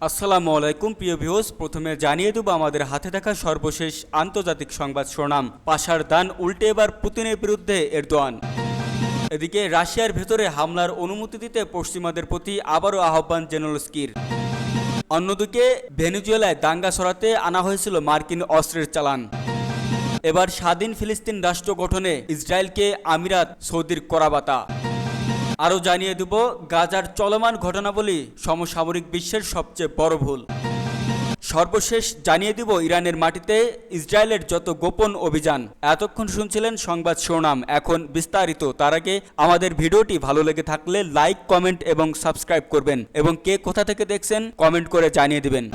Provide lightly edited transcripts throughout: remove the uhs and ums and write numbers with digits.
আসসালামু আলাইকুম প্রিয় ভিউয়ার্স, প্রথমে জানিয়ে দেব আমাদের হাতে থাকা সর্বশেষ আন্তর্জাতিক সংবাদ শিরোনাম। পাশার দান উল্টে এবার পুতিনের বিরুদ্ধে এরদোয়ান। এদিকে রাশিয়ার ভেতরে হামলার অনুমতি দিতে পশ্চিমাদের প্রতি আবারও আহ্বান জেলেনস্কির। অন্যদিকে ভেনেজুয়েলায় দাঙ্গা সরাতে আনা হয়েছিল মার্কিন অস্ত্রের চালান। এবার স্বাধীন ফিলিস্তিন রাষ্ট্র গঠনে ইসরায়েলকে আমিরাত সৌদির করাবাতা। আরও জানিয়ে দেব গাজার চলমান ঘটনাবলী সমসাময়িক বিশ্বের সবচেয়ে বড় ভুল। সর্বশেষ জানিয়ে দিব ইরানের মাটিতে ইসরায়েলের যত গোপন অভিযান। এতক্ষণ শুনছিলেন সংবাদ শিরোনাম, এখন বিস্তারিত। তার আগে আমাদের ভিডিওটি ভালো লেগে থাকলে লাইক, কমেন্ট এবং সাবস্ক্রাইব করবেন এবং কে কোথা থেকে দেখছেন কমেন্ট করে জানিয়ে দিবেন।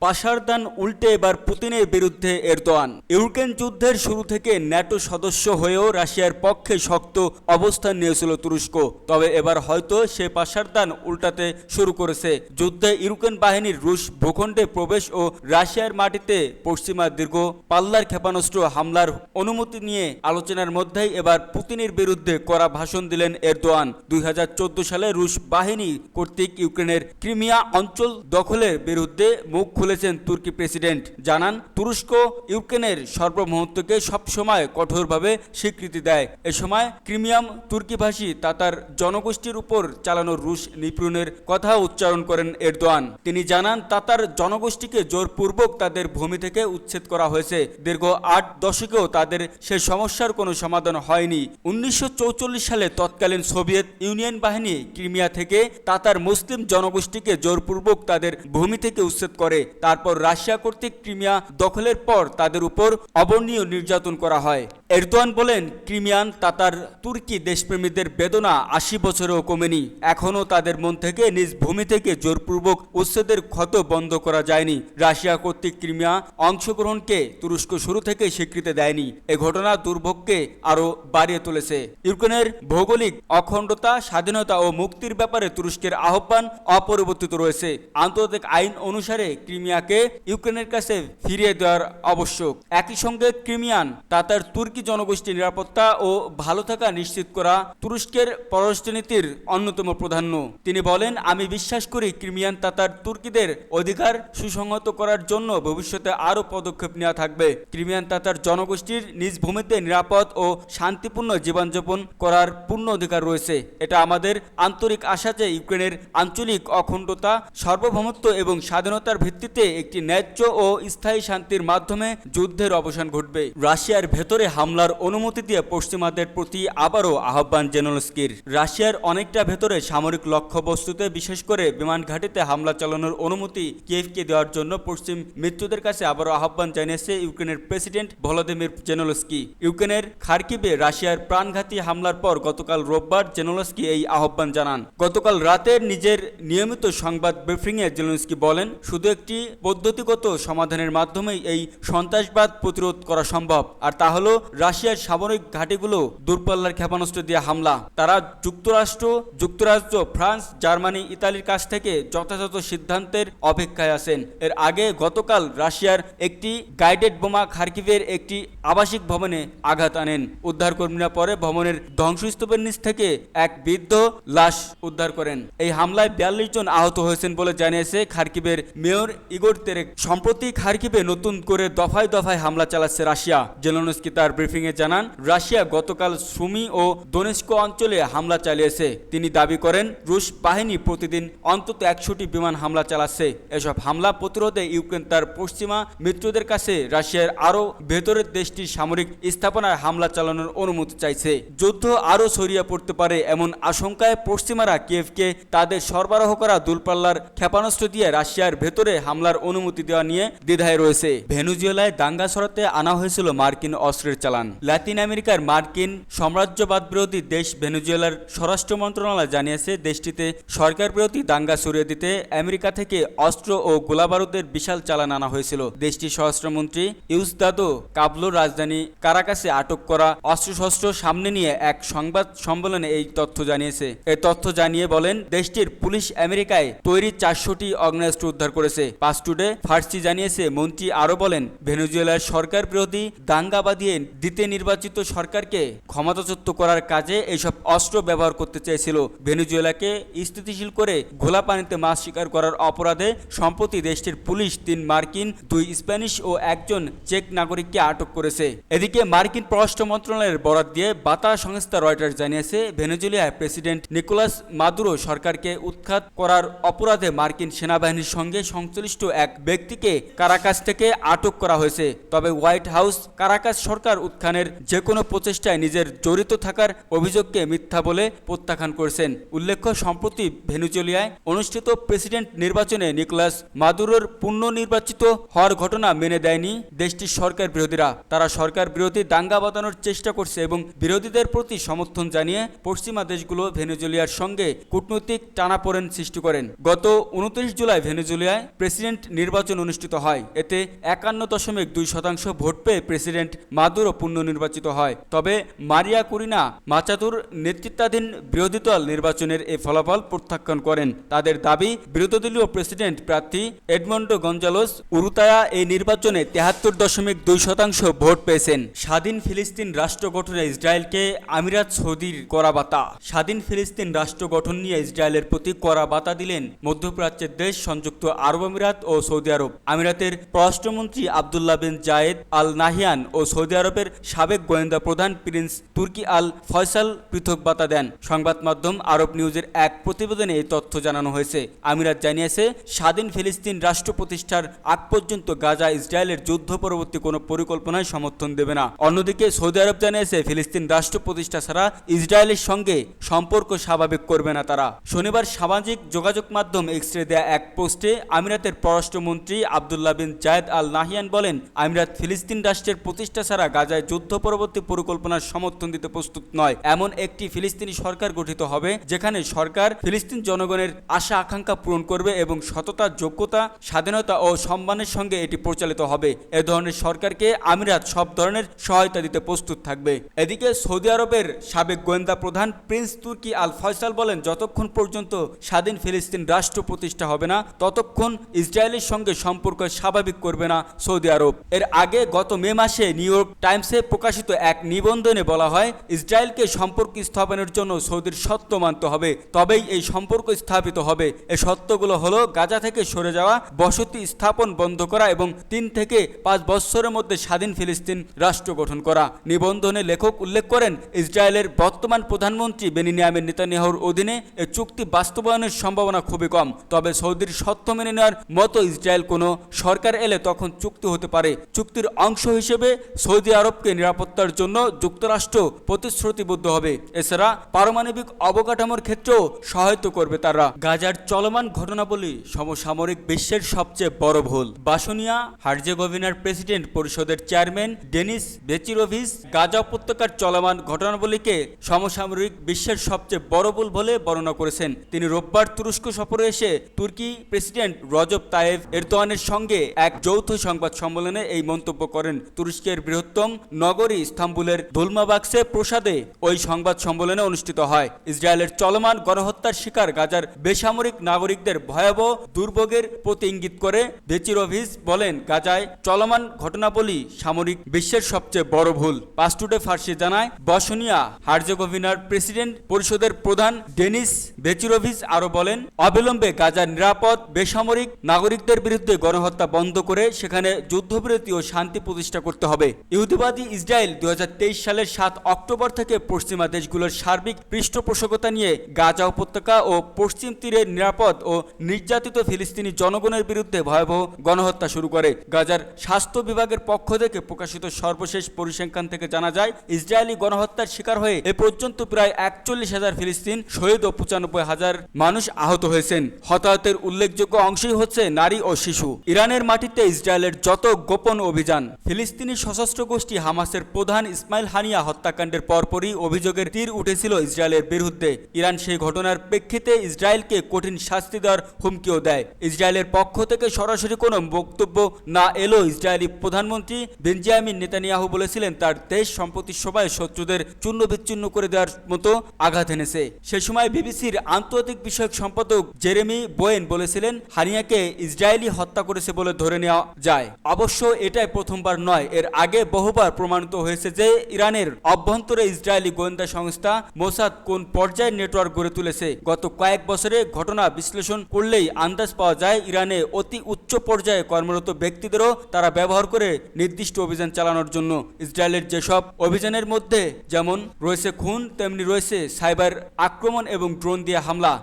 পাশার দান উল্টে এবার পুতিনের বিরুদ্ধে এরদোয়ান। ইউক্রেন যুদ্ধের শুরু থেকে ন্যাটো সদস্য হয়েও রাশিয়ার পক্ষে শক্ত অবস্থান নিয়েছিল তুরস্ক। তবে এবার হয়তো সে পাশার দান উল্টাতে শুরু করেছে। যুদ্ধে ইউক্রেন বাহিনীর রুশ ভূখণ্ডে প্রবেশ ও রাশিয়ার মাটিতে পশ্চিমা দীর্ঘ পাল্লার ক্ষেপণাস্ত্র হামলার অনুমতি নিয়ে আলোচনার মধ্যেই এবার পুতিনের বিরুদ্ধে কড়া ভাষণ দিলেন এরদোয়ান। 2014 সালে রুশ বাহিনী কর্তৃক ইউক্রেনের ক্রিমিয়া অঞ্চল দখলের বিরুদ্ধে মুখ খুলেছেন তুর্কি প্রেসিডেন্ট। জানান, তুরস্ক ইউক্রেনের সার্বভৌমত্বকে সবসময় কঠোরভাবে স্বীকৃতি দেয়। এ সময় ক্রিমিয়াম তুর্কিভাষী তাতার জনগোষ্ঠীর উপর চালানো রুশ নিপীড়নের কথা উচ্চারণ করেন এরদোয়ান। তিনি জানান, তাতার জনগোষ্ঠীকে জোরপূর্বক তাদের ভূমি থেকে উচ্ছেদ করা হয়েছে। দীর্ঘ 8 দশকেও তাদের সে সমস্যার কোনো সমাধান হয়নি। 1944 সালে তৎকালীন সোভিয়েত ইউনিয়ন বাহিনী ক্রিমিয়া থেকে তাতার মুসলিম জনগোষ্ঠীকে জোরপূর্বক তাদের ভূমি থেকে উচ্ছেদ করে। তারপর রাশিয়া কর্তৃক ক্রিমিয়া দখলের পর তাদের উপর অবর্ণীয় নির্যাতন করা হয়। এরদোয়ান বলেন, ক্রিমিয়ান তাতার তুর্কি দেশপ্রেমীদের বেদনা 80 বছরেও কমেনি। এখনও তাদের মন থেকে নিজ ভূমি থেকে জোরপূর্বক উচ্ছেদের ক্ষত বন্ধ করা যায়নি। রাশিয়া কর্তৃক ক্রিমিয়া অংশগ্রহণকে তুরস্ক শুরু থেকে স্বীকৃতি দেয়নি। এ ঘটনা দুর্ভোগকে আরও বাড়িয়ে তুলেছে। ইউক্রেনের ভৌগোলিক অখণ্ডতা, স্বাধীনতা ও মুক্তির ব্যাপারে তুরস্কের আহ্বান অপরিবর্তিত রয়েছে। আন্তর্জাতিক আইন অনুসারে ক্রিমিয়াকে ইউক্রেনের কাছে ফিরিয়ে দেওয়ার আবশ্যক। একই সঙ্গে ক্রিমিয়ান তাতার তুর্কি জনগোষ্ঠীর নিরাপত্তা ও ভালো থাকা নিশ্চিত করা তুরস্কের পররাষ্ট্রনীতির অন্যতম প্রাধান্য। তিনি বলেন, আমি বিশ্বাস করি ক্রিমিয়ান তাতার তুর্কিদের অধিকার সুসংহত করার জন্য ভবিষ্যতে আরও পদক্ষেপ নেওয়া থাকবে। ক্রিমিয়ান তাতার জনগোষ্ঠীর নিজ ভূমিতে নিরাপদ ও শান্তিপূর্ণ জীবনযাপন করার পূর্ণ অধিকার রয়েছে। এটা আমাদের আন্তরিক আশা যে ইউক্রেনের আঞ্চলিক অখণ্ডতা, সার্বভৌমত্ব এবং স্বাধীনতার ভিত্তিতে একটি ন্যায্য ও স্থায়ী শান্তির মাধ্যমে যুদ্ধের অবসান ঘটবে। রাশিয়ার ভেতরে হামলার অনুমতি দিয়ে পশ্চিমাদের প্রতি আবারও আহ্বান জেলেনস্কির। রাশিয়ার অনেকটা ভেতরে সামরিক লক্ষ্যবস্তুতে, বিশেষ করে বিমান ঘাঁটিতে হামলা চালানোর অনুমতি কিয়েভকে দেওয়ার জন্য পশ্চিম মিত্রদের কাছে আবারও আহ্বান জানিয়েছে ইউক্রেনের প্রেসিডেন্ট ভলোদিমির জেলেনস্কি। ইউক্রেনের খার্কিভে রাশিয়ার প্রাণঘাতী হামলার পর গতকাল রোববার জেলেনস্কি এই আহ্বান জানান। গতকাল রাতের নিজের নিয়মিত সংবাদ ব্রিফিংয়ে জেলেনস্কি বলেন, শুধু একটি পদ্ধতিগত সমাধানের মাধ্যমেই এই সন্ত্রাসবাদ প্রতিরোধ করা সম্ভব, আর তা হলো রাশিয়ার সামরিক ঘাঁটিগুলো দূরপাল্লার ক্ষেপণাস্ত্র দিয়ে হামলা। তারা যুক্তরাষ্ট্র, ফ্রান্স, জার্মানি, ইতালির কাছ থেকে যথাযথ সিদ্ধান্তের অপেক্ষায় আছেন। এর আগে গতকাল রাশিয়ার একটি গাইডেড বোমা খার্কিভের একটি আবাসিক ভবনে আঘাত আনেন। উদ্ধারকর্মীরা পরে ভবনের ধ্বংসস্তূপের নিচ থেকে এক বৃদ্ধ লাশ উদ্ধার করেন। এই হামলায় 42 জন আহত হয়েছেন বলে জানিয়েছে খার্কিভের মেয়র ইগোর তেরেক। সম্প্রতি খার্কিভে নতুন করে দফায় দফায় হামলা চালাচ্ছে রাশিয়া। জেলেনস্কি তার ব্রিফিংয়ে জানান, রাশিয়া গতকাল সুমি ও দোনেস্ক অঞ্চলে হামলা চালিয়েছে। তিনি দাবি করেন, রুশ বাহিনী প্রতিদিন অন্তত 100টি বিমান হামলা চালাচ্ছে। এসব হামলা প্রতিরোধে ইউক্রেন তার পশ্চিমা মিত্রদের কাছে রাশিয়ার আরও ভেতরের দেশটির সামরিক স্থাপনায় হামলা চালানোর অনুমতি চাইছে। যুদ্ধ আরও ছড়িয়ে পড়তে পারে এমন আশঙ্কায় পশ্চিমারা কিয়েভকে তাদের সরবরাহ করা দূরপাল্লার ক্ষেপণাস্ত্র দিয়ে রাশিয়ার ভেতরে হামলার অনুমতি দেওয়া নিয়ে দ্বিধায় রয়েছে। ভেনেজুয়েলায় দাঙ্গা সরাতে আনা হয়েছিল মার্কিন অস্ত্রের চালান। লাতিন আমেরিকার মার্কিন সাম্রাজ্যবাদ বিরোধী দেশ ভেনেজুয়েলার স্বরাষ্ট্র মন্ত্রণালয় জানিয়েছে, দেশটিতে সরকার বিরোধী দাঙ্গা সরিয়ে দিতে আমেরিকা থেকে অস্ত্র ও গোলাবারুদের বিশাল চালান আনা হয়েছিল। দেশটির স্বরাষ্ট্রমন্ত্রী ইউসদাদো কাবলোর রাজধানী কারাকাসে আটক করা অস্ত্রশস্ত্র সামনে নিয়ে এক সংবাদ সম্মেলনে এই তথ্য জানিয়েছে। এই তথ্য জানিয়ে বলেন, দেশটির পুলিশ আমেরিকায় তৈরি 400টি আগ্নেয়াস্ত্র উদ্ধার করেছে। 5 টুডে ফার্সি জানিয়েছে। মন্ত্রী আরও বলেন, ভেনেজুয়েলার সরকার বিরোধী দাঙ্গা বাঁধিয়ে দিতে নির্বাচিত সরকারকে ক্ষমতাচ্যুত করার কাজে এইসব অস্ত্র ব্যবহার করতে চেয়েছিল। ভেনেজুয়েলাকে স্থিতিশীল করে ঘোলা পানিতে মাছ শিকার করার অপরাধে সম্প্রতি দেশটির পুলিশ 3 মার্কিন, 2 স্প্যানিশ ও 1 চেক নাগরিককে আটক করেছে। এদিকে মার্কিন পররাষ্ট্র মন্ত্রণালয়ের বরাত দিয়ে বার্তা সংস্থা রয়টার্স জানিয়েছে, ভেনেজুয়েলায় প্রেসিডেন্ট নিকোলাস মাদুরো সরকারকে উৎখাত করার অপরাধে মার্কিন সেনাবাহিনীর সঙ্গে সংশ্লিষ্ট এক ব্যক্তিকে কারাকাস থেকে আটক করা হয়েছে। তবে হোয়াইট হাউস কারাকাস সরকার উত্থানের যে কোনো প্রচেষ্টায় নিজের জড়িত থাকার অভিযোগকে মিথ্যা বলে প্রত্যাখ্যান করেছেন। উল্লেখ্য, সম্প্রতি ভেনেজুয়েলায় অনুষ্ঠিত প্রেসিডেন্ট নির্বাচনে নিকোলাস মাদুরোর পুনর্নির্বাচিত হওয়ার ঘটনা মেনে দেয়নি দেশটির সরকার বিরোধীরা। তারা সরকার বিরোধী দাঙ্গা বাঁধানোর চেষ্টা করছে এবং বিরোধীদের প্রতি সমর্থন জানিয়ে পশ্চিমা দেশগুলো ভেনেজুয়েলার সঙ্গে কূটনৈতিক টানাপোড়েন সৃষ্টি করেন। গত 29 জুলাই ভেনেজুয়েলায় প্রেসিডেন্ট নির্বাচন অনুষ্ঠিত হয়। এতে 51.2% ভোট পেয়ে প্রেসিডেন্ট মাদুরো পুনর্নির্বাচিত হয়। তবে মারিয়া কুরিনা মাচাদুর নেতৃত্বাধীন বিরোধী দল নির্বাচনের এই ফলাফল প্রত্যাখ্যান করেন। তাদের দাবি, বিরোধীদলীয় প্রেসিডেন্ট প্রার্থী এডমন্ডো গঞ্জালোস উরুতায়া এই নির্বাচনে 73.2% ভোট পেয়েছেন। স্বাধীন ফিলিস্তিন রাষ্ট্র গঠনে ইসরায়েলকে আমিরাত সৌদির কড়া বাতা। স্বাধীন ফিলিস্তিন রাষ্ট্র গঠন নিয়ে ইসরায়েলের প্রতি কড়া বাতা দিলেন মধ্যপ্রাচ্যের দেশ সংযুক্ত আরব আমিরাত ও সৌদি আরব। আমিরাতের পররাষ্ট্রমন্ত্রী আবদুল্লাহ বিন জায়েদ আল নাহিয়ান ও সৌদি আরবের সাবেক গোয়েন্দা প্রধান প্রিন্স তুর্কি আল ফয়সাল পৃথক বাতা দেন। সংবাদ মাধ্যম আরব নিউজের এক প্রতিবেদনে এই তথ্য জানানো হয়েছে। আমিরাত জানিয়েছে, স্বাধীন ফিলিস্তিন রাষ্ট্র প্রতিষ্ঠার আগ পর্যন্ত গাজা ইসরায়েলের যুদ্ধ পরবর্তী কোনো পরিকল্পনায় সমর্থন দেবে না। অন্যদিকে সৌদি আরব জানিয়েছে, ফিলিস্তিন রাষ্ট্র প্রতিষ্ঠা ছাড়া ইসরায়েলের সঙ্গে সম্পর্ক স্বাভাবিক করবে না তারা। শনিবার সামাজিক যোগাযোগ মাধ্যম এক্সরে দেয়া এক পোস্টে আমিরাতের পররাষ্ট্রমন্ত্রী আবদুল্লাহ বিন জায়েদ আল নাহিয়ান বলেন, আমিরাত ফিলিস্তিন রাষ্ট্রের প্রতিষ্ঠা ছাড়া গাজায় যুদ্ধ পরবর্তী পরিকল্পনার সমর্থন দিতে প্রস্তুত নয়। এমন একটি ফিলিস্তিনি সরকার গঠিত হবে যেখানে সরকার ফিলিস্তিন জনগণের আশা আকাঙ্ক্ষা পূরণ করবে এবং সততা, যোগ্যতা, স্বাধীনতা ও সম্মানের সঙ্গে এটি পরিচালিত হবে। এ ধরনের সরকারকে আমিরাত সব ধরনের সহায়তা দিতে প্রস্তুত থাকবে। এদিকে সৌদি আরবের সাবেক গোয়েন্দা প্রধান প্রিন্স তুর্কি আল ফয়সাল বলেন, যতক্ষণ পর্যন্ত স্বাধীন ফিলিস্তিন রাষ্ট্র প্রতিষ্ঠা হবে না ততক্ষণ ইসরায়েলের সঙ্গে সম্পর্ক স্বাভাবিক করবে না সৌদি আরব। এর আগে গত মে মাসে নিউ ইয়র্ক টাইমসে প্রকাশিত এক নিবন্ধনে বলা হয়, ইসরায়েলকে সম্পর্ক স্থাপনের জন্য সৌদির শর্ত মানতে হবে, তবেই এই সম্পর্ক স্থাপিত হবে। এই শর্তগুলো হলো গাজা থেকে সরে যাওয়া, বসতি স্থাপন বন্ধ করা এবং 3 থেকে 5 বছরের মধ্যে স্বাধীন ফিলিস্তিন রাষ্ট্র গঠন করা। নিবন্ধনে লেখক উল্লেখ করেন, ইসরায়েলের বর্তমান প্রধানমন্ত্রী বেনিয়ামিন নেতানিয়াহুর অধীনে এই চুক্তি বাস্তবায়নের সম্ভাবনা খুবই কম। তবে সৌদির শর্ত মেনে নেওয়ার মতো ইসরায়েল কোনো সরকার এলে তখন চুক্তি হতে পারে। চুক্তির অংশ হিসেবে সৌদি আরবকে নিরাপত্তার জন্য যুক্তরাষ্ট্র প্রতিশ্রুতিবদ্ধ হবে। এছাড়া পারমাণবিক অবকাঠামোর ক্ষেত্রেও সহায়তা করবে তারা। গাজার চলমান ঘটনাবলী সমসাময়িক বিশ্বের সবচেয়ে বড় ভুল। বাসনিয়া হার্জেগোভিনার প্রেসিডেন্ট পরিষদের চেয়ারম্যান ডেনিস বেচিরোভিচ গাজা উপত্যকার চলমান ঘটনাবলীকে সমসাময়িক বিশ্বের সবচেয়ে বড় ভুল বলে বর্ণনা করেছেন। তিনি রোববার তুরস্ক সফরে এসে তুর্কি প্রেসিডেন্ট রজব তায়েব এরদোয়ানের সঙ্গে এক যৌথ সংবাদ সম্মেলনে এই মন্তব্য করেন। তুরস্কের বৃহত্তম নগরী ইস্তাম্বুলের দোলমাবাক্সে প্রসাদে ওই সংবাদ সম্মেলনে অনুষ্ঠিত হয়। ইসরায়েলের চলমান গণহত্যার শিকার গাজার বেসামরিক নাগরিকদের ভয়াবহ দুর্ভোগের প্রতি ইঙ্গিত করে বেচিরোভিচ বলেন, গাজায় চলমান ঘটনাবলী সামরিক বিশ্বের সবচেয়ে বড় ভুল। পাস্টুডে ফার্সি জানায়, বসনিয়া হার্জেগোভিনার প্রেসিডেন্ট পরিষদের প্রধান ডেনিস বেচিরোভিচ আরও বলেন, অবিলম্বে গাজার নিরাপদ বেসামরিক নাগরিকদের বিরুদ্ধে গণহত্যা বন্ধ করে সেখানে যুদ্ধবিরতি ও শান্তি প্রতিষ্ঠা করতে হবে। ইহুদিবাদী ইসরায়েল 2023 সালের 7 অক্টোবর থেকে পশ্চিমা দেশগুলোর সার্বিক পৃষ্ঠপোষকতা নিয়ে গাজা উপত্যকা ও পশ্চিম তীরের নিরাপদ ও নির্যাতিত ফিলিস্তিনি জনগণের বিরুদ্ধে ভয়াবহ গণহত্যা শুরু করে। গাজার স্বাস্থ্য বিভাগের পক্ষ থেকে প্রকাশিত সর্বশেষ পরিসংখ্যান থেকে জানা যায়, ইসরায়েলি গণহত্যার শিকার হয়ে এ পর্যন্ত প্রায় 41,000 ফিলিস্তিন শহীদ ও 95,000 মানুষ আহত হয়েছেন। হতাহতের উল্লেখযোগ্য অংশই হচ্ছে নারী ও শিশু। ইরানের মাটিতে ইসরায়েলের যত গোপন অভিযান। ফিলিস্তিনি সশস্ত্র গোষ্ঠী হামাসের প্রধান ইসমাইল হানিয়া হত্যাকাণ্ডের পরপরই অভিযোগের তীর উঠেছিল ইসরায়েলের বিরুদ্ধে। ইরান সেই ঘটনার প্রেক্ষিতে ইসরায়েলকে কঠিন শাস্তি দেওয়ার হুমকিও দেয়। ইসরায়েলের পক্ষ থেকে সরাসরি কোনো বক্তব্য না এলেও ইসরায়েলি প্রধানমন্ত্রী বেঞ্জামিন নেতানিয়াহু বলেছিলেন, তার দেশ সম্প্রতি সবাই শত্রুদের চূর্ণ বিচ্ছিন্ন করে দেওয়ার মতো আঘাত এনেছে। সে সময় বিবিসির আন্তর্জাতিক বিষয়ক সম্পাদক জেরেমি বোয়েন বলেছিলেন, হানিয়াকে ইসরায়েলি হত্যা করেছে বলে ধরে নেওয়া যায়। অবশ্য এটাই প্রথমবার নয়, এর আগে বহুবার প্রমাণিত হয়েছে যে ইরানের অভ্যন্তরে ইসরায়েলি গোয়েন্দা সংস্থা মোসাদ কোন পর্যায়ে নেটওয়ার্ক গড়ে তুলেছে। গত কয়েক বছরে ঘটনা বিশ্লেষণ করলেই আন্দাজ পাওয়া যায় ইরানে অতি উচ্চ পর্যায়ে কর্মরত ব্যক্তিদেরও তারা ব্যবহার করে নির্দিষ্ট অভিযান চালানোর জন্য। ইসরায়েলের যেসব অভিযানের মধ্যে যেমন রয়েছে খুন, তেমনি রয়েছে সাইবার আক্রমণ এবং ড্রোন দিয়ে হামলা।